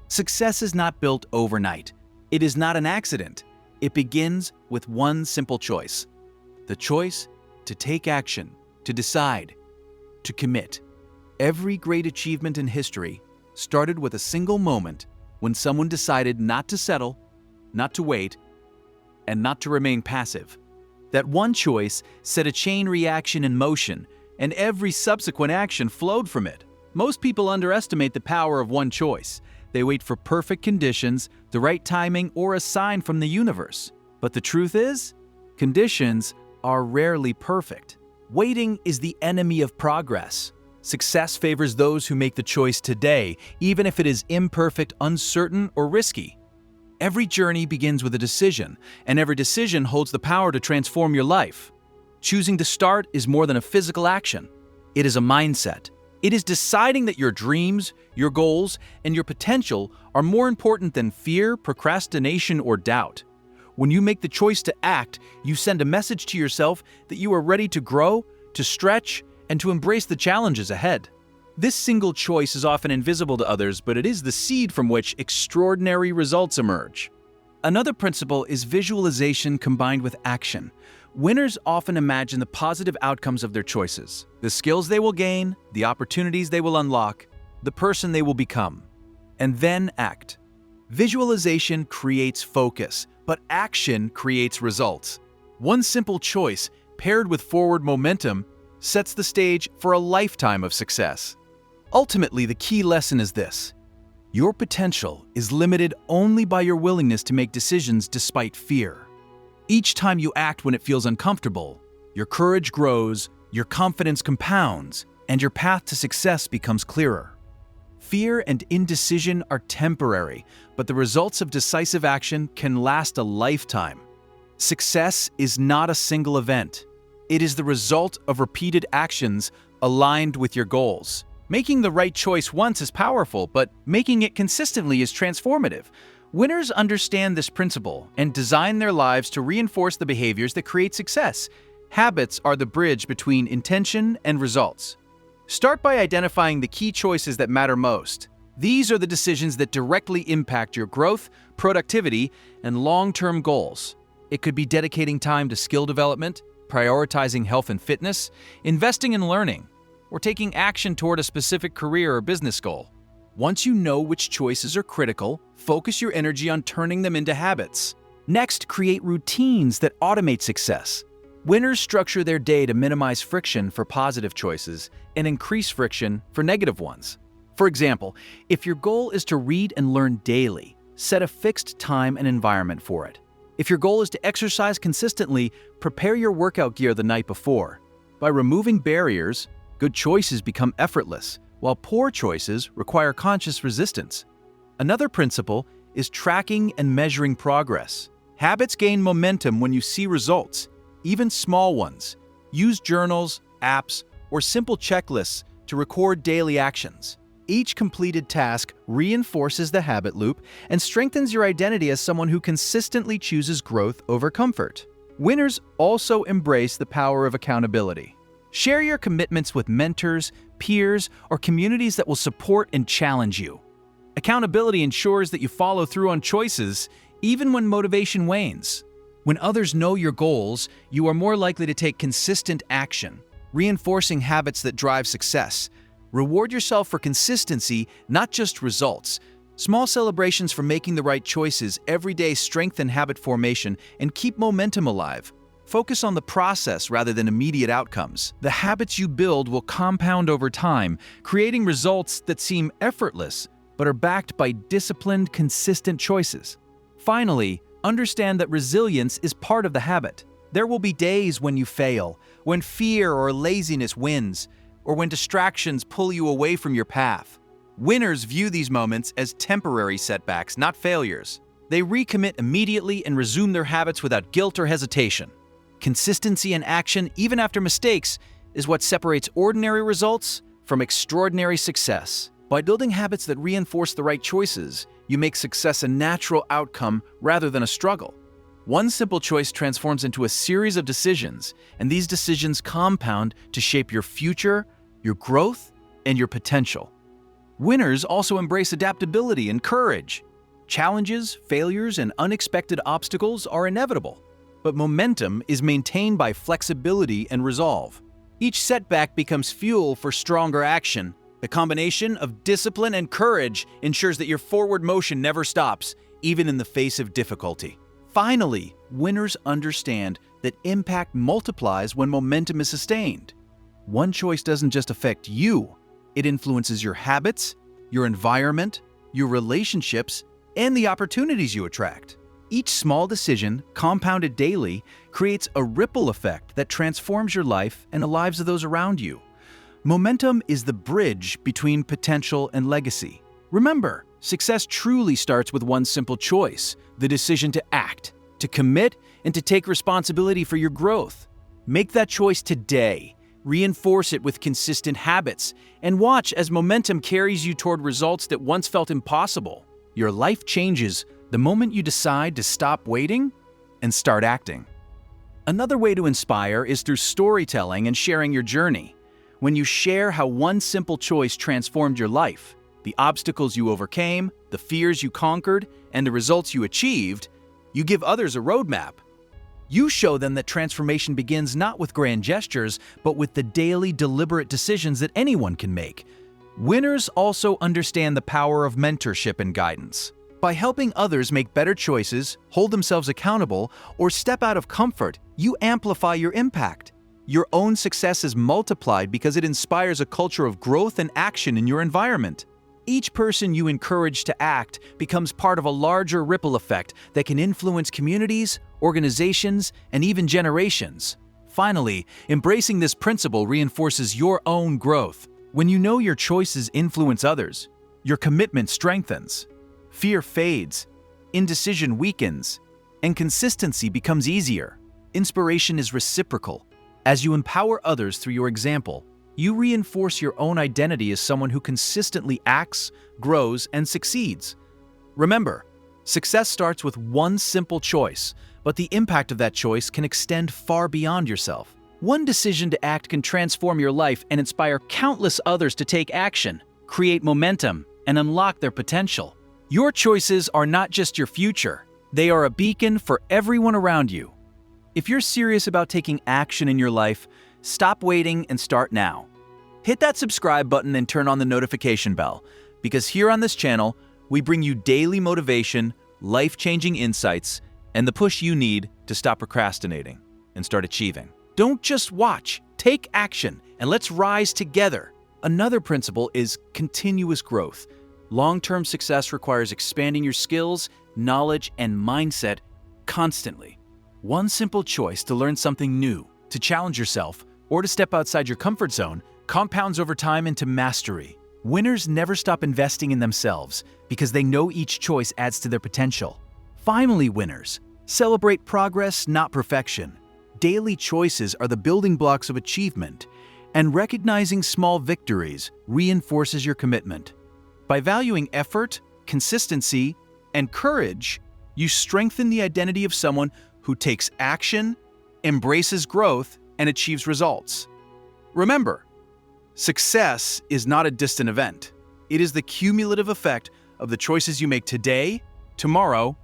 Success is not built overnight. It is not an accident. It begins with one simple choice. The choice to take action, to decide, to commit. Every great achievement in history started with a single moment when someone decided not to settle, not to wait, and not to remain passive. That one choice set a chain reaction in motion, and every subsequent action flowed from it. Most people underestimate the power of one choice. They wait for perfect conditions, the right timing, or a sign from the universe. But the truth is, conditions are rarely perfect. Waiting is the enemy of progress. Success favors those who make the choice today, even if it is imperfect, uncertain, or risky. Every journey begins with a decision, and every decision holds the power to transform your life. Choosing to start is more than a physical action. It is a mindset. It is deciding that your dreams, your goals, and your potential are more important than fear, procrastination, or doubt. When you make the choice to act, you send a message to yourself that you are ready to grow, to stretch, and to embrace the challenges ahead. This single choice is often invisible to others, but it is the seed from which extraordinary results emerge. Another principle is visualization combined with action. Winners often imagine the positive outcomes of their choices, the skills they will gain, the opportunities they will unlock, the person they will become, and then act. Visualization creates focus, but action creates results. One simple choice, paired with forward momentum, sets the stage for a lifetime of success. Ultimately, the key lesson is this: your potential is limited only by your willingness to make decisions despite fear. Each time you act when it feels uncomfortable, your courage grows, your confidence compounds, and your path to success becomes clearer. Fear and indecision are temporary, but the results of decisive action can last a lifetime. Success is not a single event. It is the result of repeated actions aligned with your goals. Making the right choice once is powerful, but making it consistently is transformative. Winners understand this principle and design their lives to reinforce the behaviors that create success. Habits are the bridge between intention and results. Start by identifying the key choices that matter most. These are the decisions that directly impact your growth, productivity, and long-term goals. It could be dedicating time to skill development, prioritizing health and fitness, investing in learning, or taking action toward a specific career or business goal. Once you know which choices are critical, focus your energy on turning them into habits. Next, create routines that automate success. Winners structure their day to minimize friction for positive choices and increase friction for negative ones. For example, if your goal is to read and learn daily, set a fixed time and environment for it. If your goal is to exercise consistently, prepare your workout gear the night before. By removing barriers, good choices become effortless, while poor choices require conscious resistance. Another principle is tracking and measuring progress. Habits gain momentum when you see results, even small ones. Use journals, apps, or simple checklists to record daily actions. Each completed task reinforces the habit loop and strengthens your identity as someone who consistently chooses growth over comfort. Winners also embrace the power of accountability. Share your commitments with mentors, peers, or communities that will support and challenge you. Accountability ensures that you follow through on choices, even when motivation wanes. When others know your goals, you are more likely to take consistent action, reinforcing habits that drive success. Reward yourself for consistency, not just results. Small celebrations for making the right choices every day strengthen habit formation and keep momentum alive. Focus on the process rather than immediate outcomes. The habits you build will compound over time, creating results that seem effortless but are backed by disciplined, consistent choices. Finally, understand that resilience is part of the habit. There will be days when you fail, when fear or laziness wins, or when distractions pull you away from your path. Winners view these moments as temporary setbacks, not failures. They recommit immediately and resume their habits without guilt or hesitation. Consistency and action, even after mistakes, is what separates ordinary results from extraordinary success. By building habits that reinforce the right choices, you make success a natural outcome rather than a struggle. One simple choice transforms into a series of decisions, and these decisions compound to shape your future, your growth, and your potential. Winners also embrace adaptability and courage. Challenges, failures, and unexpected obstacles are inevitable, but momentum is maintained by flexibility and resolve. Each setback becomes fuel for stronger action. The combination of discipline and courage ensures that your forward motion never stops, even in the face of difficulty. Finally, winners understand that impact multiplies when momentum is sustained. One choice doesn't just affect you, it influences your habits, your environment, your relationships, and the opportunities you attract. Each small decision, compounded daily, creates a ripple effect that transforms your life and the lives of those around you. Momentum is the bridge between potential and legacy. Remember, success truly starts with one simple choice: the decision to act, to commit, and to take responsibility for your growth. Make that choice today. Reinforce it with consistent habits, and watch as momentum carries you toward results that once felt impossible. Your life changes the moment you decide to stop waiting and start acting. Another way to inspire is through storytelling and sharing your journey. When you share how one simple choice transformed your life, the obstacles you overcame, the fears you conquered, and the results you achieved, you give others a roadmap. You show them that transformation begins not with grand gestures, but with the daily, deliberate decisions that anyone can make. Winners also understand the power of mentorship and guidance. By helping others make better choices, hold themselves accountable, or step out of comfort, you amplify your impact. Your own success is multiplied because it inspires a culture of growth and action in your environment. Each person you encourage to act becomes part of a larger ripple effect that can influence communities, organizations, and even generations. Finally, embracing this principle reinforces your own growth. When you know your choices influence others, your commitment strengthens, fear fades, indecision weakens, and consistency becomes easier. Inspiration is reciprocal. As you empower others through your example, you reinforce your own identity as someone who consistently acts, grows, and succeeds. Remember, success starts with one simple choice, but the impact of that choice can extend far beyond yourself. One decision to act can transform your life and inspire countless others to take action, create momentum, and unlock their potential. Your choices are not just your future, they are a beacon for everyone around you. If you're serious about taking action in your life, stop waiting and start now. Hit that subscribe button and turn on the notification bell, because here on this channel, we bring you daily motivation, life-changing insights, and the push you need to stop procrastinating and start achieving. Don't just watch, take action, and let's rise together. Another principle is continuous growth. Long-term success requires expanding your skills, knowledge, and mindset constantly. One simple choice to learn something new, to challenge yourself, or to step outside your comfort zone compounds over time into mastery. Winners never stop investing in themselves because they know each choice adds to their potential. Finally, winners, celebrate progress, not perfection. Daily choices are the building blocks of achievement, and recognizing small victories reinforces your commitment. By valuing effort, consistency, and courage, you strengthen the identity of someone who takes action, embraces growth, and achieves results. Remember, success is not a distant event. It is the cumulative effect of the choices you make today, tomorrow,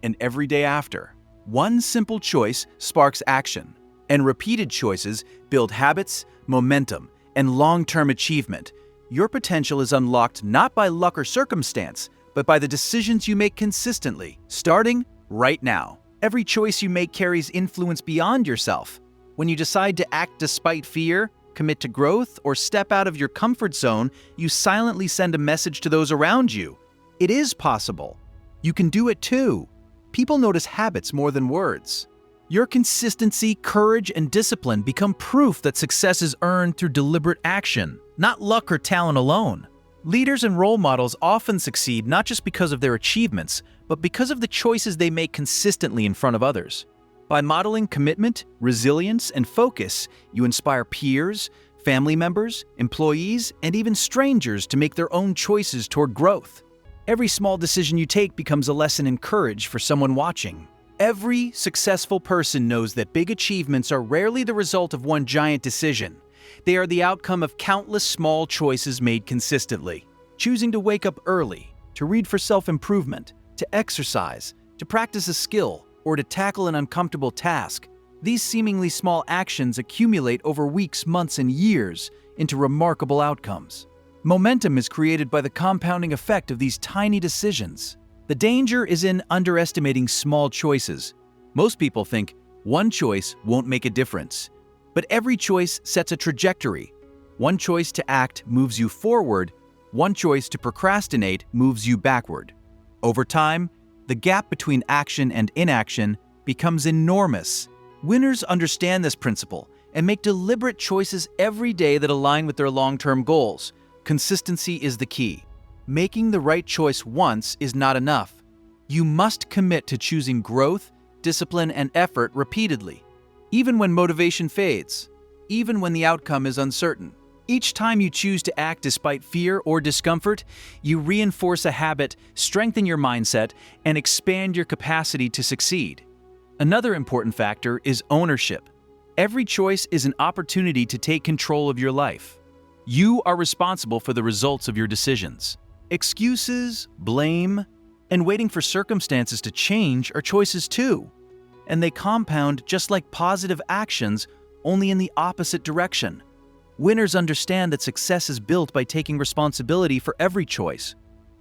and every day after. One simple choice sparks action, and repeated choices build habits, momentum, and long-term achievement. Your potential is unlocked not by luck or circumstance, but by the decisions you make consistently, starting right now. Every choice you make carries influence beyond yourself. When you decide to act despite fear, commit to growth, or step out of your comfort zone, you silently send a message to those around you. It is possible. You can do it too. People notice habits more than words. Your consistency, courage, and discipline become proof that success is earned through deliberate action, not luck or talent alone. Leaders and role models often succeed not just because of their achievements, but because of the choices they make consistently in front of others. By modeling commitment, resilience, and focus, you inspire peers, family members, employees, and even strangers to make their own choices toward growth. Every small decision you take becomes a lesson in courage for someone watching. Every successful person knows that big achievements are rarely the result of one giant decision. They are the outcome of countless small choices made consistently. Choosing to wake up early, to read for self-improvement, to exercise, to practice a skill, or to tackle an uncomfortable task. These seemingly small actions accumulate over weeks, months, and years into remarkable outcomes. Momentum is created by the compounding effect of these tiny decisions. The danger is in underestimating small choices. Most people think one choice won't make a difference, but every choice sets a trajectory. One choice to act moves you forward, one choice to procrastinate moves you backward. Over time, the gap between action and inaction becomes enormous. Winners understand this principle and make deliberate choices every day that align with their long-term goals. Consistency is the key. Making the right choice once is not enough. You must commit to choosing growth, discipline, and effort repeatedly, even when motivation fades, even when the outcome is uncertain. Each time you choose to act despite fear or discomfort, you reinforce a habit, strengthen your mindset, and expand your capacity to succeed. Another important factor is ownership. Every choice is an opportunity to take control of your life. You are responsible for the results of your decisions. Excuses, blame, and waiting for circumstances to change are choices too. And they compound just like positive actions, only in the opposite direction. Winners understand that success is built by taking responsibility for every choice,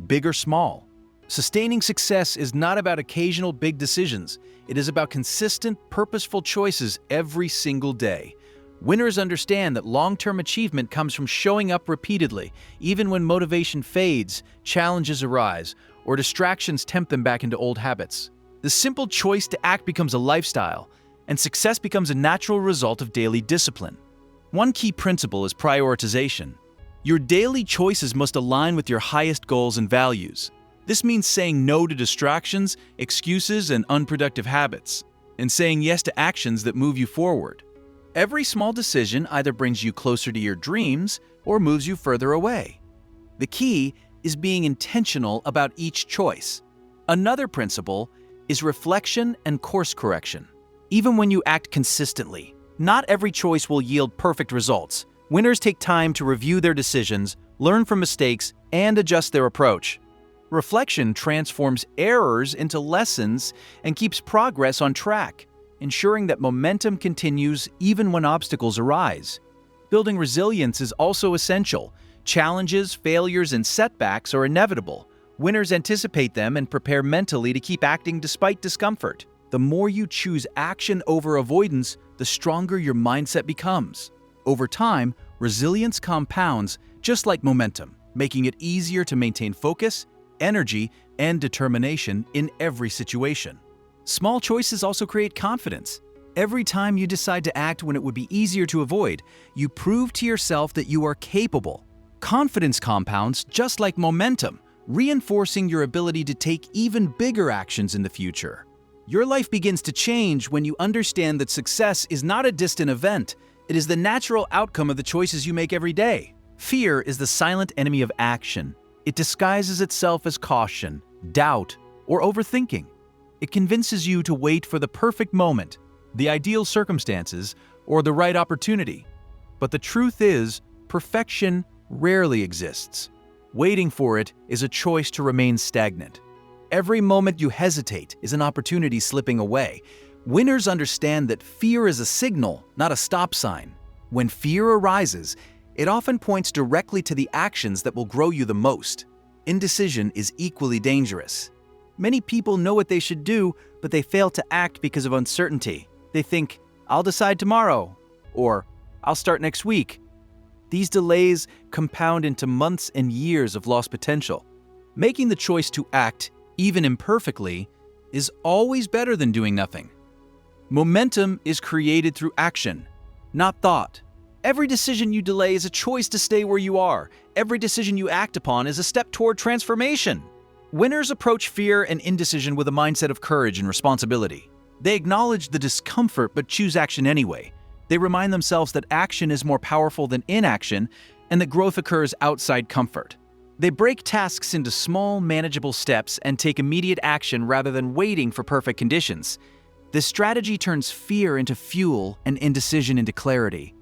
big or small. Sustaining success is not about occasional big decisions. It is about consistent, purposeful choices every single day. Winners understand that long-term achievement comes from showing up repeatedly, even when motivation fades, challenges arise, or distractions tempt them back into old habits. The simple choice to act becomes a lifestyle, and success becomes a natural result of daily discipline. One key principle is prioritization. Your daily choices must align with your highest goals and values. This means saying no to distractions, excuses, and unproductive habits, and saying yes to actions that move you forward. Every small decision either brings you closer to your dreams or moves you further away. The key is being intentional about each choice. Another principle is reflection and course correction. Even when you act consistently, not every choice will yield perfect results. Winners take time to review their decisions, learn from mistakes, and adjust their approach. Reflection transforms errors into lessons and keeps progress on track, ensuring that momentum continues even when obstacles arise. Building resilience is also essential. Challenges, failures, and setbacks are inevitable. Winners anticipate them and prepare mentally to keep acting despite discomfort. The more you choose action over avoidance, the stronger your mindset becomes. Over time, resilience compounds just like momentum, making it easier to maintain focus, energy, and determination in every situation. Small choices also create confidence. Every time you decide to act when it would be easier to avoid, you prove to yourself that you are capable. Confidence compounds just like momentum, reinforcing your ability to take even bigger actions in the future. Your life begins to change when you understand that success is not a distant event. It is the natural outcome of the choices you make every day. Fear is the silent enemy of action. It disguises itself as caution, doubt, or overthinking. It convinces you to wait for the perfect moment, the ideal circumstances, or the right opportunity. But the truth is, perfection rarely exists. Waiting for it is a choice to remain stagnant. Every moment you hesitate is an opportunity slipping away. Winners understand that fear is a signal, not a stop sign. When fear arises, it often points directly to the actions that will grow you the most. Indecision is equally dangerous. Many people know what they should do, but they fail to act because of uncertainty. They think, "I'll decide tomorrow," or "I'll start next week." These delays compound into months and years of lost potential. Making the choice to act, even imperfectly, is always better than doing nothing. Momentum is created through action, not thought. Every decision you delay is a choice to stay where you are. Every decision you act upon is a step toward transformation. Winners approach fear and indecision with a mindset of courage and responsibility. They acknowledge the discomfort but choose action anyway. They remind themselves that action is more powerful than inaction and that growth occurs outside comfort. They break tasks into small, manageable steps and take immediate action rather than waiting for perfect conditions. This strategy turns fear into fuel and indecision into clarity.